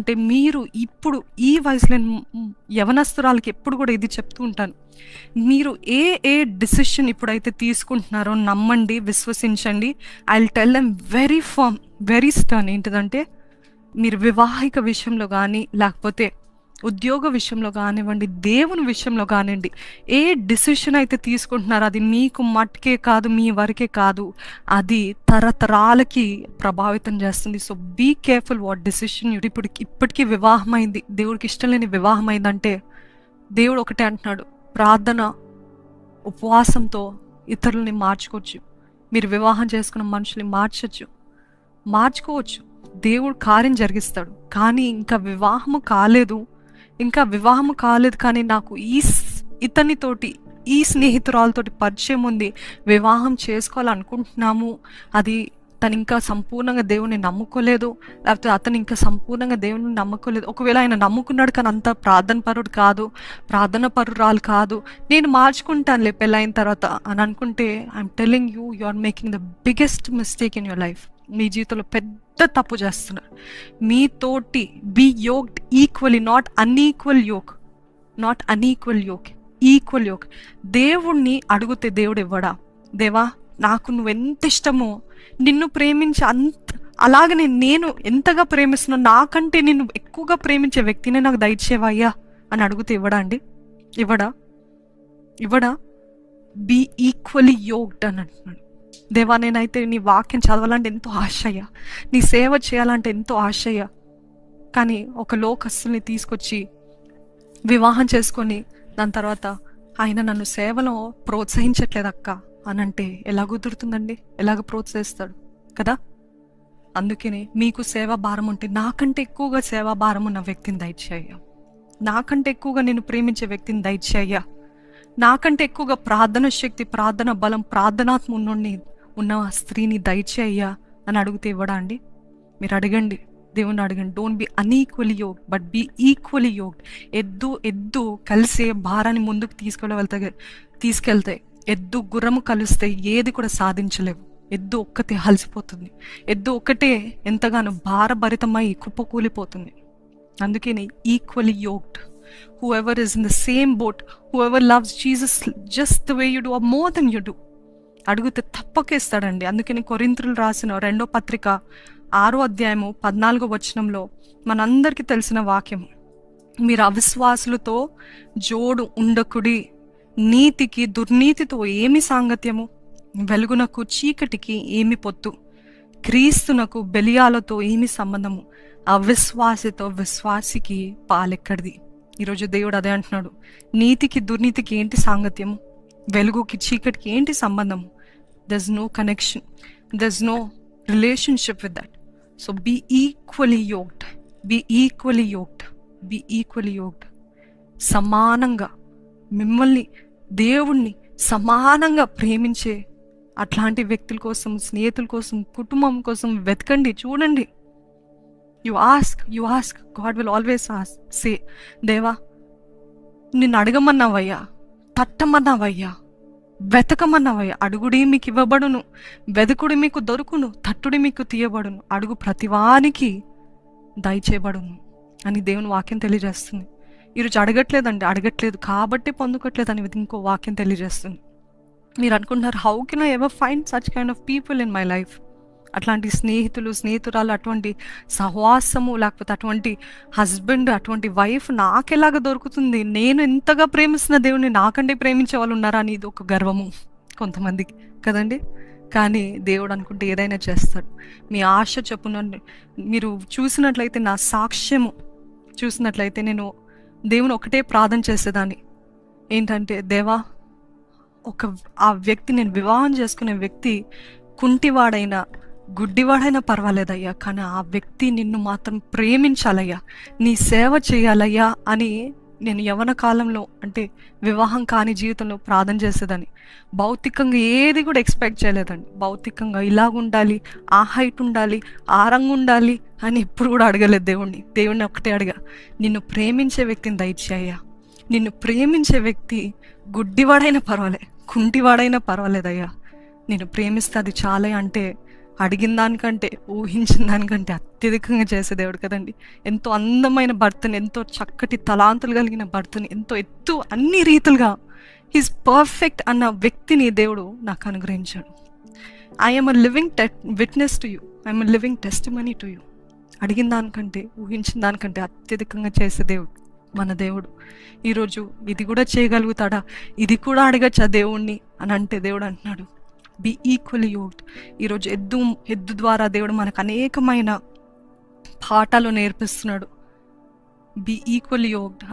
అంటే మీరు ఇప్పుడు ఈ వయసులో యవనస్తురాలకి ఎప్పుడు కూడా ఇది చెప్తూ ఉంటాను. మీరు ఏ డిసిషన్ ఇప్పుడైతే తీసుకుంటున్నారో నమ్మండి, విశ్వసించండి. I will tell them very firm, very stern. ఏంటిదంటే మీరు వివాహిక విషయంలో కానీ, లేకపోతే ఉద్యోగ విషయంలో కానివ్వండి, దేవుని విషయంలో కానివ్వండి, ఏ డిసిషన్ అయితే తీసుకుంటున్నారో అది మీకు మట్టుకే కాదు, మీ వరకే కాదు, అది తరతరాలకి ప్రభావితం చేస్తుంది. So be careful what decision. ఇప్పటికీ వివాహమైంది, దేవుడికి ఇష్టం లేని వివాహం అయిందంటే దేవుడు ఒకటే అంటున్నాడు, ప్రార్థన ఉపవాసంతో ఇతరులని మార్చుకోవచ్చు. మీరు వివాహం చేసుకున్న మనుషుల్ని మార్చుకోవచ్చు, దేవుడు కార్యం జరిగిస్తాడు. కానీ ఇంకా వివాహము కాలేదు కానీ నాకు ఇతనితోటి, ఈ స్నేహితురాలతోటి పరిచయం ఉంది, వివాహం చేసుకోవాలనుకుంటున్నాము, అది తను ఇంకా సంపూర్ణంగా దేవుని నమ్ముకోలేదు, లేకపోతే అతను ఇంకా సంపూర్ణంగా దేవుని నమ్ముకోలేదు, ఒకవేళ ఆయన నమ్ముకున్నాడు కానీ అంత ప్రార్థన పరురాలు కాదు, నేను మార్చుకుంటానులే పెళ్ళైన తర్వాత అని అనుకుంటే, I'm telling you are making the biggest mistake in your life. మీ జీవితంలో పెద్ద తప్పు చేస్తున్నారు. మీతోటి be yoked equally, not unequal yoke, equal yoke. దేవుణ్ణి అడిగితే దేవుడు ఇవ్వడా? దేవా, నాకు నువ్వెంత ఇష్టమో, నిన్ను ప్రేమించి అలాగనే నేను ఎంతగా ప్రేమిస్తున్నాను, నాకంటే నిన్ను ఎక్కువగా ప్రేమించే వ్యక్తినే నాకు దయచేవయ్యా అని అడిగితే ఇవ్వడా అండి? ఇవ్వడా? బీ ఈక్వల్లీ యోక్డ్ అని అంటున్నాడు. దేవా, నేనైతే నీ వాక్యం చదవాలంటే ఎంతో ఆశయ్యా, నీ సేవ చేయాలంటే ఎంతో ఆశయ్యా, కానీ ఒక లోకస్తుల్ని తీసుకొచ్చి వివాహం చేసుకొని దాని తర్వాత ఆయన నన్ను సేవలో ప్రోత్సహించట్లేదు అక్క అనంటే ఎలా కుదురుతుందండి? ఎలాగ ప్రోత్సహిస్తాడు కదా? అందుకనే మీకు సేవా భారం ఉంటే నాకంటే ఎక్కువగా సేవా భారం ఉన్న వ్యక్తిని దయచేయ్యా, నాకంటే ఎక్కువగా నేను ప్రేమించే వ్యక్తిని దయచేయ్యా, నాకంటే ఎక్కువగా ప్రార్థన శక్తి, ప్రార్థన బలం, ప్రార్థనాత్మ ఉన్న స్త్రీని దయచేయ్యా అని అడిగితే ఇవ్వడా అండి? మీరు అడగండి, దేవుని అడగండి. Don't be unequally yoked but be equally yoked. ఎద్దు కలిసే భారాన్ని ముందుకు తీసుకెళ్తాయి. ఎద్దు గుర్రము కలిస్తే ఏది కూడా సాధించలేవు. ఎద్దు ఒక్కతే అలసిపోతుంది, ఎద్దు ఒక్కటే ఎంతగానో భారభరితమై కుప్పకూలిపోతుంది. అందుకని equally యోక్డ్, whoever is in the same boat, whoever loves Jesus just the way you do or more than you do, అడిగితే తప్పకేస్తాడండి. అందుకని కొరింథీయులకు రాసిన 2వ పత్రిక 6వ అధ్యాయము 14వ వచనంలో మనందరికీ తెలిసిన వాక్యం, మీరు అవిశ్వాసులతో జోడు ఉండకుడి, నీతికి దుర్నీతితో ఏమి సాంగత్యము, వెలుగునకు చీకటికి ఏమి పొత్తు, క్రీస్తునకు బెలియాలతో ఏమి సంబంధము, అవిశ్వాసితో విశ్వాసికి పాలెక్కడిది. ఈరోజు దేవుడు అదే అంటున్నాడు. నీతికి దుర్నీతికి ఏంటి సాంగత్యము, వెలుగుకి చీకటికి ఏంటి సంబంధము? there's no connection, there's no relationship with that. So be equally yoked. సమానంగా మిమ్మల్ని, దేవుణ్ణి సమానంగా ప్రేమించే అట్లాంటి వ్యక్తుల కోసం, స్నేహితుల కోసం, కుటుంబం కోసం వెతకండి, చూడండి. You ask, God will always ask. Say, దేవా, నిన్ను అడగమన్నావయ్యా, తట్టమన్నావయ్యా, వెతకమన్నావయ్యా. అడుగుడి మీకు ఇవ్వబడును, వెతుకుడి మీకు దొరుకును, తట్టుడి మీకు తీయబడును, అడుగు ప్రతివానికి దయచేయబడును అని దేవుని వాక్యం తెలియజేస్తుంది. ఈరోజు అడగట్లేదు కాబట్టి పొందుకోవట్లేదు అని ఇంకో వాక్యం తెలియజేస్తుంది. మీరు అనుకుంటున్నారు, how can I ever find such kind of people in my life? అట్లాంటి స్నేహితురాలు, అటువంటి సహవాసము, లేకపోతే అటువంటి హస్బెండ్, అటువంటి వైఫ్ నాకెలాగ దొరుకుతుంది? నేను ఎంతగా ప్రేమిస్తున్న దేవుని నాకంటే ప్రేమించే వాళ్ళు ఉన్నారా అని ఇది ఒక గర్వము కొంతమందికి కదండి. కానీ దేవుడు అనుకుంటే ఏదైనా చేస్తాడు. మీ ఆశ చెప్పున మీరు చూసినట్లయితే, నా సాక్ష్యము చూసినట్లయితే, నేను దేవుని ఒకటే ప్రార్థన చేసేదాన్ని. ఏంటంటే, దేవా, ఆ వ్యక్తి, నేను వివాహం చేసుకునే వ్యక్తి కుంటివాడైనా గుడ్డివాడైనా పర్వాలేదయ్యా, కానీ ఆ వ్యక్తి నిన్ను మాత్రం ప్రేమించాలయ్యా, నీ సేవ చేయాలయ్యా అని నేను యవ్వన కాలంలో, అంటే వివాహం కాని జీవితంలో ప్రార్థన చేసేదాన్ని. భౌతికంగా ఏది కూడా ఎక్స్పెక్ట్ చేయలేదండి. భౌతికంగా ఇలాగుండాలి, ఆ హైట్ ఉండాలి, ఆ రంగు ఉండాలి అని ఎప్పుడు కూడా అడగలేదు దేవుణ్ణి ఒకటే అడిగా, నిన్ను ప్రేమించే వ్యక్తిని దయచేయ్యా, నిన్ను ప్రేమించే వ్యక్తి గుడ్డివాడైనా పర్వాలే, కుంటివాడైనా పర్వాలేదయ్యా, నేను ప్రేమిస్తే అది చాలే అంటే అడిగిన దానికంటే, ఊహించిన దానికంటే అత్యధికంగా చేసే దేవుడు కదండి. ఎంతో అందమైన భర్తని, ఎంతో చక్కటి తలాంతులు కలిగిన భర్తని, ఎంతో ఎత్తు అన్ని రీతులుగా హీస్ పర్ఫెక్ట్ అన్న వ్యక్తిని దేవుడు నాకు అనుగ్రహించాడు. I'm a living witness to you, I'm a living testimony to you. అడిగిన దానికంటే, ఊహించిన దానికంటే అత్యధికంగా చేసే దేవుడు మన దేవుడు. ఈరోజు ఇది కూడా చేయగలుగుతాడా, ఇది కూడా అడగచ్చా దేవుణ్ణి అని అంటే దేవుడు అంటున్నాడు, బీ ఈక్వల్లీ యోక్డ్. ఈరోజు ఎద్దు ద్వారా దేవుడు మనకు అనేకమైన పాఠాలు నేర్పిస్తున్నాడు. Be equally యోక్డ్.